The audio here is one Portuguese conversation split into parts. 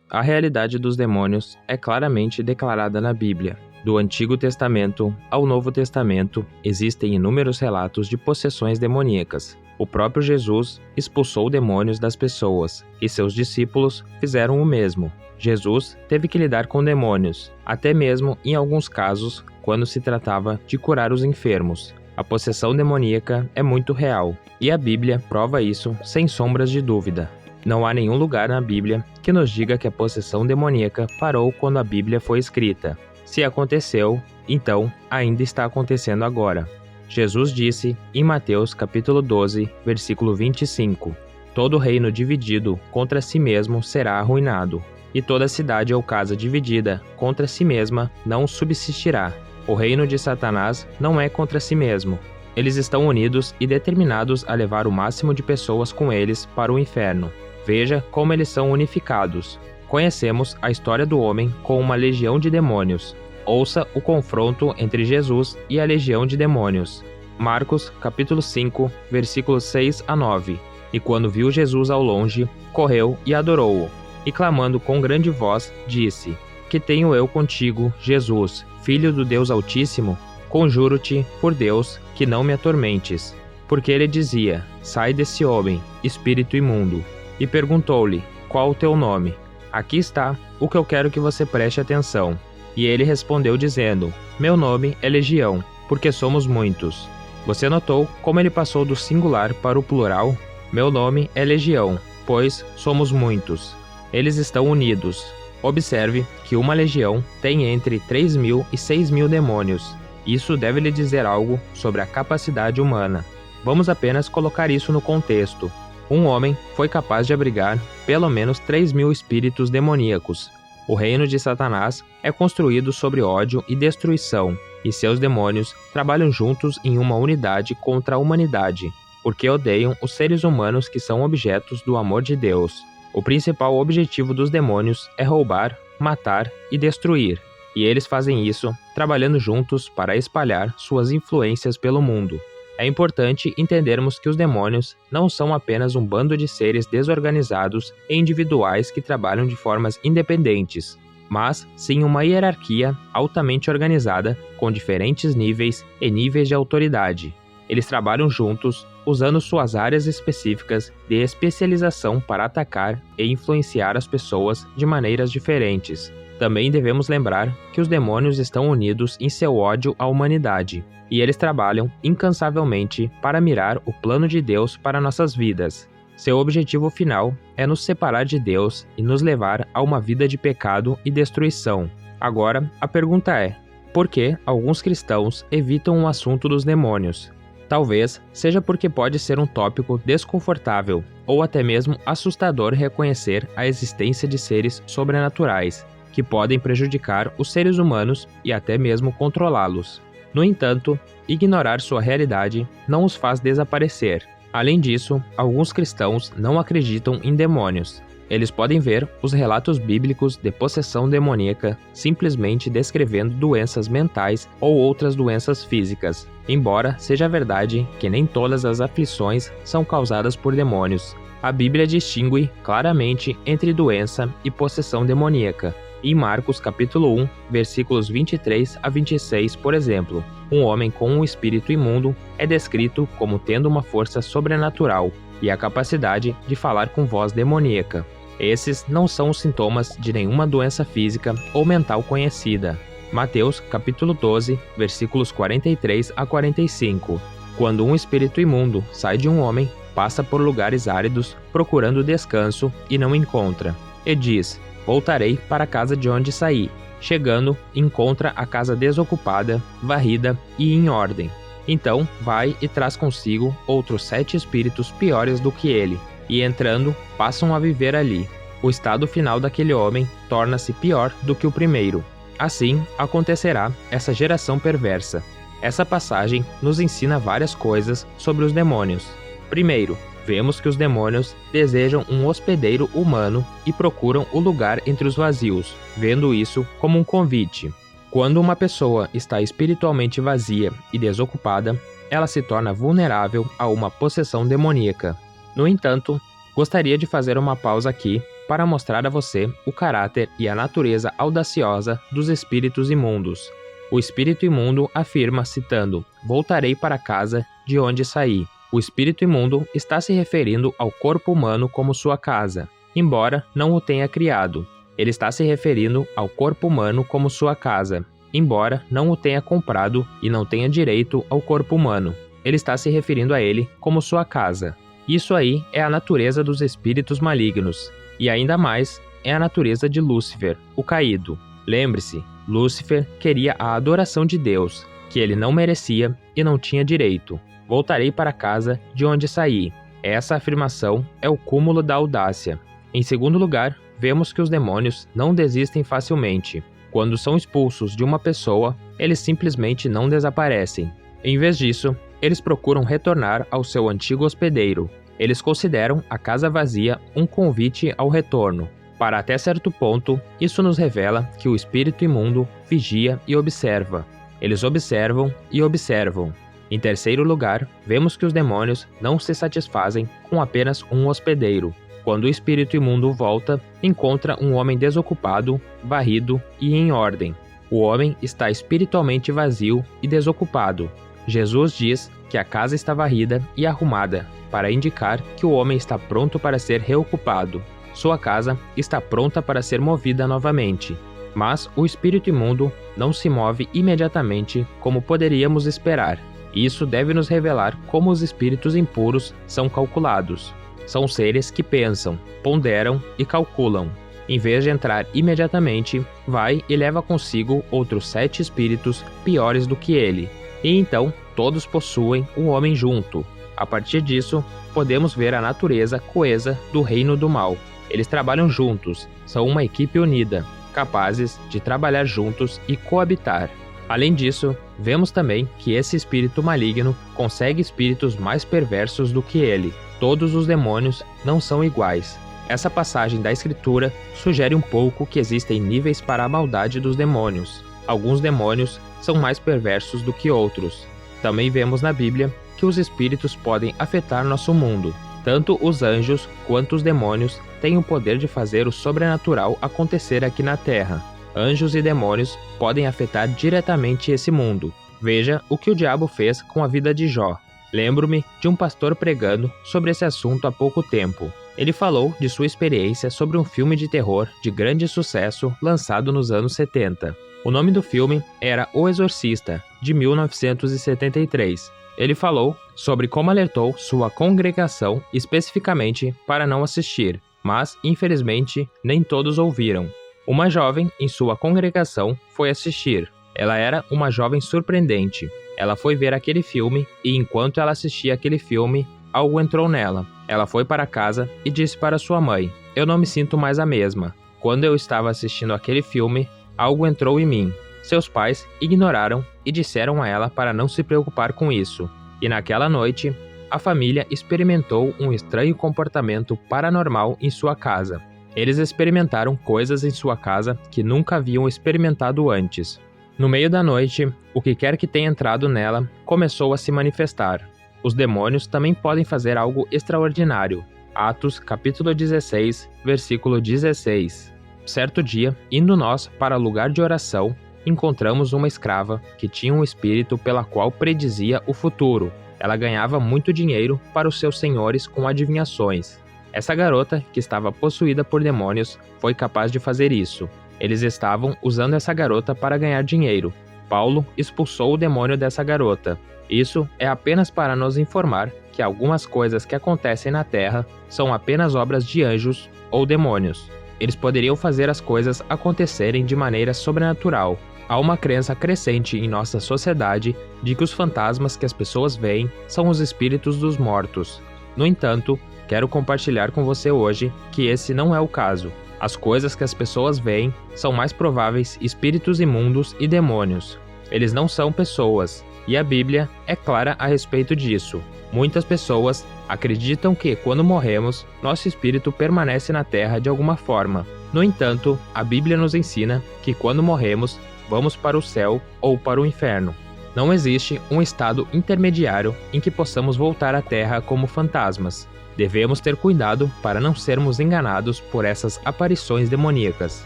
A realidade dos demônios é claramente declarada na Bíblia. Do Antigo Testamento ao Novo Testamento, existem inúmeros relatos de possessões demoníacas. O próprio Jesus expulsou demônios das pessoas, e seus discípulos fizeram o mesmo. Jesus teve que lidar com demônios, até mesmo em alguns casos, quando se tratava de curar os enfermos. A possessão demoníaca é muito real, e a Bíblia prova isso sem sombras de dúvida. Não há nenhum lugar na Bíblia que nos diga que a possessão demoníaca parou quando a Bíblia foi escrita. Se aconteceu, então ainda está acontecendo agora. Jesus disse em Mateus capítulo 12, versículo 25: Todo reino dividido contra si mesmo será arruinado, e toda cidade ou casa dividida contra si mesma não subsistirá. O reino de Satanás não é contra si mesmo. Eles estão unidos e determinados a levar o máximo de pessoas com eles para o inferno. Veja como eles são unificados. Conhecemos a história do homem com uma legião de demônios. Ouça o confronto entre Jesus e a legião de demônios. Marcos, capítulo 5, versículos 6 a 9. E quando viu Jesus ao longe, correu e adorou-o. E clamando com grande voz, disse: Que tenho eu contigo, Jesus, Filho do Deus Altíssimo? Conjuro-te, por Deus, que não me atormentes. Porque ele dizia: Sai desse homem, espírito imundo. E perguntou-lhe: Qual o teu nome? Aqui está o que eu quero que você preste atenção. E ele respondeu dizendo: Meu nome é Legião, porque somos muitos. Você notou como ele passou do singular para o plural? Meu nome é Legião, pois somos muitos. Eles estão unidos. Observe que uma legião tem entre 3.000 e 6.000 demônios. Isso deve lhe dizer algo sobre a capacidade humana. Vamos apenas colocar isso no contexto. Um homem foi capaz de abrigar pelo menos 3.000 espíritos demoníacos. O reino de Satanás é construído sobre ódio e destruição, e seus demônios trabalham juntos em uma unidade contra a humanidade, porque odeiam os seres humanos que são objetos do amor de Deus. O principal objetivo dos demônios é roubar, matar e destruir, e eles fazem isso trabalhando juntos para espalhar suas influências pelo mundo. É importante entendermos que os demônios não são apenas um bando de seres desorganizados e individuais que trabalham de formas independentes, mas sim uma hierarquia altamente organizada com diferentes níveis e níveis de autoridade. Eles trabalham juntos, usando suas áreas específicas de especialização para atacar e influenciar as pessoas de maneiras diferentes. Também devemos lembrar que os demônios estão unidos em seu ódio à humanidade, e eles trabalham incansavelmente para mirar o plano de Deus para nossas vidas. Seu objetivo final é nos separar de Deus e nos levar a uma vida de pecado e destruição. Agora, a pergunta é: por que alguns cristãos evitam o assunto dos demônios? Talvez seja porque pode ser um tópico desconfortável ou até mesmo assustador reconhecer a existência de seres sobrenaturais que podem prejudicar os seres humanos e até mesmo controlá-los. No entanto, ignorar sua realidade não os faz desaparecer. Além disso, alguns cristãos não acreditam em demônios. Eles podem ver os relatos bíblicos de possessão demoníaca simplesmente descrevendo doenças mentais ou outras doenças físicas, embora seja verdade que nem todas as aflições são causadas por demônios. A Bíblia distingue claramente entre doença e possessão demoníaca. Em Marcos capítulo 1, versículos 23 a 26, por exemplo, um homem com um espírito imundo é descrito como tendo uma força sobrenatural e a capacidade de falar com voz demoníaca. Esses não são os sintomas de nenhuma doença física ou mental conhecida. Mateus capítulo 12, versículos 43 a 45. Quando um espírito imundo sai de um homem, passa por lugares áridos procurando descanso e não encontra. E diz: Voltarei para a casa de onde saí. Chegando, encontra a casa desocupada, varrida e em ordem. Então vai e traz consigo outros 7 espíritos piores do que ele, e entrando, passam a viver ali. O estado final daquele homem torna-se pior do que o primeiro. Assim acontecerá essa geração perversa. Essa passagem nos ensina várias coisas sobre os demônios. Primeiro, vemos que os demônios desejam um hospedeiro humano e procuram o lugar entre os vazios, vendo isso como um convite. Quando uma pessoa está espiritualmente vazia e desocupada, ela se torna vulnerável a uma possessão demoníaca. No entanto, gostaria de fazer uma pausa aqui para mostrar a você o caráter e a natureza audaciosa dos espíritos imundos. O espírito imundo afirma, citando: "Voltarei para casa de onde saí." O espírito imundo está se referindo ao corpo humano como sua casa, embora não o tenha criado. Ele está se referindo ao corpo humano como sua casa, embora não o tenha comprado e não tenha direito ao corpo humano. Ele está se referindo a ele como sua casa. Isso aí é a natureza dos espíritos malignos, e ainda mais é a natureza de Lúcifer, o caído. Lembre-se, Lúcifer queria a adoração de Deus, que ele não merecia e não tinha direito. Voltarei para casa de onde saí. Essa afirmação é o cúmulo da audácia. Em segundo lugar, vemos que os demônios não desistem facilmente. Quando são expulsos de uma pessoa, eles simplesmente não desaparecem. Em vez disso, eles procuram retornar ao seu antigo hospedeiro. Eles consideram a casa vazia um convite ao retorno. Para até certo ponto, isso nos revela que o espírito imundo vigia e observa. Eles observam e observam. Em terceiro lugar, vemos que os demônios não se satisfazem com apenas um hospedeiro. Quando o espírito imundo volta, encontra um homem desocupado, varrido e em ordem. O homem está espiritualmente vazio e desocupado. Jesus diz que a casa está varrida e arrumada, para indicar que o homem está pronto para ser reocupado. Sua casa está pronta para ser movida novamente. Mas o espírito imundo não se move imediatamente como poderíamos esperar. Isso deve nos revelar como os espíritos impuros são calculados. São seres que pensam, ponderam e calculam. Em vez de entrar imediatamente, vai e leva consigo outros 7 espíritos piores do que ele. E então, todos possuem um homem junto. A partir disso, podemos ver a natureza coesa do reino do mal. Eles trabalham juntos, são uma equipe unida, capazes de trabalhar juntos e coabitar. Além disso, vemos também que esse espírito maligno consegue espíritos mais perversos do que ele. Todos os demônios não são iguais. Essa passagem da Escritura sugere um pouco que existem níveis para a maldade dos demônios. Alguns demônios são mais perversos do que outros. Também vemos na Bíblia que os espíritos podem afetar nosso mundo. Tanto os anjos quanto os demônios têm o poder de fazer o sobrenatural acontecer aqui na Terra. Anjos e demônios podem afetar diretamente esse mundo. Veja o que o diabo fez com a vida de Jó. Lembro-me de um pastor pregando sobre esse assunto há pouco tempo. Ele falou de sua experiência sobre um filme de terror de grande sucesso lançado nos anos 70. O nome do filme era O Exorcista, de 1973. Ele falou sobre como alertou sua congregação especificamente para não assistir, mas, infelizmente, nem todos ouviram. Uma jovem em sua congregação foi assistir. Ela era uma jovem surpreendente. Ela foi ver aquele filme e, enquanto ela assistia aquele filme, algo entrou nela. Ela foi para casa e disse para sua mãe: "Eu não me sinto mais a mesma. Quando eu estava assistindo aquele filme, algo entrou em mim." Seus pais ignoraram e disseram a ela para não se preocupar com isso. E naquela noite, a família experimentou um estranho comportamento paranormal em sua casa. Eles experimentaram coisas em sua casa que nunca haviam experimentado antes. No meio da noite, o que quer que tenha entrado nela começou a se manifestar. Os demônios também podem fazer algo extraordinário. Atos, capítulo 16, versículo 16. Certo dia, indo nós para o lugar de oração, encontramos uma escrava que tinha um espírito pela qual predizia o futuro. Ela ganhava muito dinheiro para os seus senhores com adivinhações. Essa garota, que estava possuída por demônios, foi capaz de fazer isso. Eles estavam usando essa garota para ganhar dinheiro. Paulo expulsou o demônio dessa garota. Isso é apenas para nos informar que algumas coisas que acontecem na Terra são apenas obras de anjos ou demônios. Eles poderiam fazer as coisas acontecerem de maneira sobrenatural. Há uma crença crescente em nossa sociedade de que os fantasmas que as pessoas veem são os espíritos dos mortos. No entanto, quero compartilhar com você hoje que esse não é o caso. As coisas que as pessoas veem são mais prováveis espíritos imundos e demônios. Eles não são pessoas, e a Bíblia é clara a respeito disso. Muitas pessoas acreditam que, quando morremos, nosso espírito permanece na Terra de alguma forma. No entanto, a Bíblia nos ensina que, quando morremos, vamos para o céu ou para o inferno. Não existe um estado intermediário em que possamos voltar à Terra como fantasmas. Devemos ter cuidado para não sermos enganados por essas aparições demoníacas.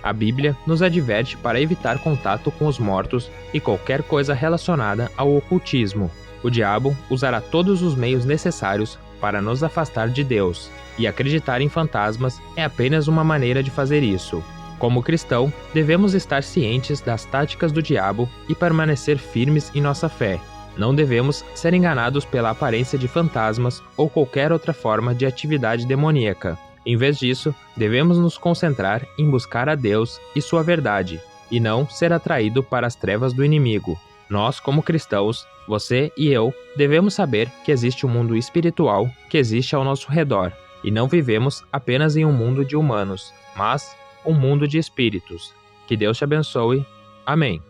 A Bíblia nos adverte para evitar contato com os mortos e qualquer coisa relacionada ao ocultismo. O diabo usará todos os meios necessários para nos afastar de Deus, e acreditar em fantasmas é apenas uma maneira de fazer isso. Como cristão, devemos estar cientes das táticas do diabo e permanecer firmes em nossa fé. Não devemos ser enganados pela aparência de fantasmas ou qualquer outra forma de atividade demoníaca. Em vez disso, devemos nos concentrar em buscar a Deus e sua verdade, e não ser atraído para as trevas do inimigo. Nós, como cristãos, você e eu, devemos saber que existe um mundo espiritual que existe ao nosso redor, e não vivemos apenas em um mundo de humanos, mas um mundo de espíritos. Que Deus te abençoe. Amém.